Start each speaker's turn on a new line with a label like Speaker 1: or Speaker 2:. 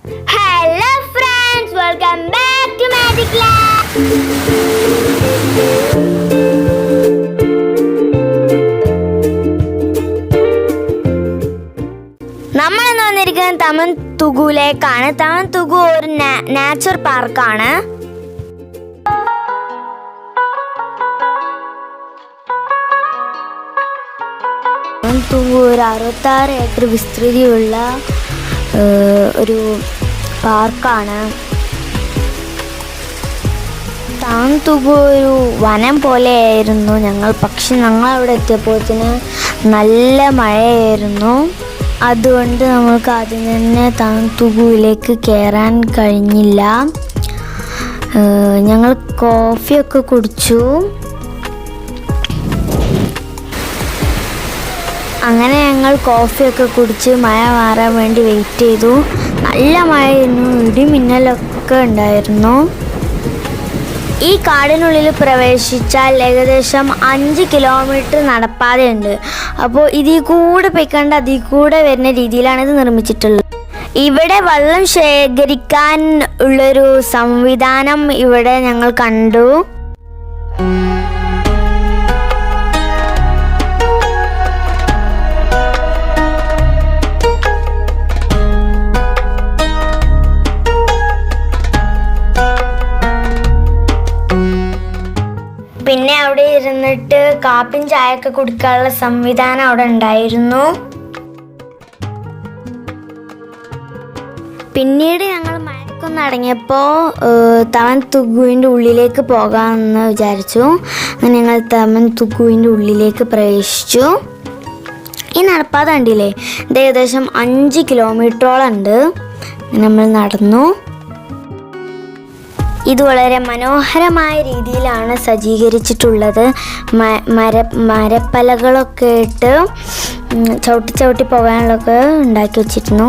Speaker 1: Hello friends, welcome back to Magic Lab. നമ്മൾ ഇന്ന് വന്നിരിക്കുന്നത് തമൻ തുഗുലേക്കാണ്. തമൻ തുഗു ഒരു നാച്ചർ പാർക്കാണ്. ഒരു 66 ഏക്കർ വിസ്തൃതിയുള്ള ഒരു പാർക്കാണ്. താന്തുകു ഒരു വനം പോലെയായിരുന്നു പക്ഷെ ഞങ്ങൾ അവിടെ എത്തിയപ്പോഴത്തേന് നല്ല മഴയായിരുന്നു. അതുകൊണ്ട് നമ്മൾക്ക് ആദ്യം തന്നെ താന്തുകുവിലേക്ക് കയറാൻ കഴിഞ്ഞില്ല. ഞങ്ങൾ കോഫിയൊക്കെ കുടിച്ചു. അങ്ങനെ ഞങ്ങൾ കോഫിയൊക്കെ കുടിച്ച് മഴ മാറാൻ വേണ്ടി വെയിറ്റ് ചെയ്തു. നല്ല മഴയായിരുന്നു, ഇടിമിന്നലൊക്കെ ഉണ്ടായിരുന്നു. ഈ കാടിനുള്ളിൽ പ്രവേശിച്ചാൽ ഏകദേശം 5 കിലോമീറ്റർ നടപ്പാതയുണ്ട്. അപ്പോൾ ഇതിൽ കൂടെ പോയിക്കണ്ട് അതിൽ കൂടെ വരുന്ന രീതിയിലാണ് ഇത് നിർമ്മിച്ചിട്ടുള്ളത്. ഇവിടെ വെള്ളം ശേഖരിക്കാൻ ഉള്ളൊരു സംവിധാനം ഇവിടെ ഞങ്ങൾ കണ്ടു. പിന്നെ അവിടെ ഇരുന്നിട്ട് കാപ്പിയും ചായയൊക്കെ കുടിക്കാനുള്ള സംവിധാനം അവിടെ ഉണ്ടായിരുന്നു. പിന്നീട് ഞങ്ങൾ മഴക്കൊന്ന് അടങ്ങിയപ്പോൾ തമൻ തുഗുവിൻ്റെ ഉള്ളിലേക്ക് പോകാമെന്ന് വിചാരിച്ചു. അങ്ങനെ ഞങ്ങൾ തമൻ തുഗുവിൻ്റെ ഉള്ളിലേക്ക് പ്രവേശിച്ചു. ഈ നടപ്പാത കണ്ടില്ലേ, ഇത് ഏകദേശം 5 കിലോമീറ്ററോളം ഉണ്ട്. നമ്മൾ നടന്നു. ഇത് വളരെ മനോഹരമായ രീതിയിലാണ് സജ്ജീകരിച്ചിട്ടുള്ളത്. മരപ്പലകളൊക്കെ ഇട്ട് ചവിട്ടി പോകാനുള്ളതൊക്കെ ഉണ്ടാക്കി വെച്ചിരുന്നു.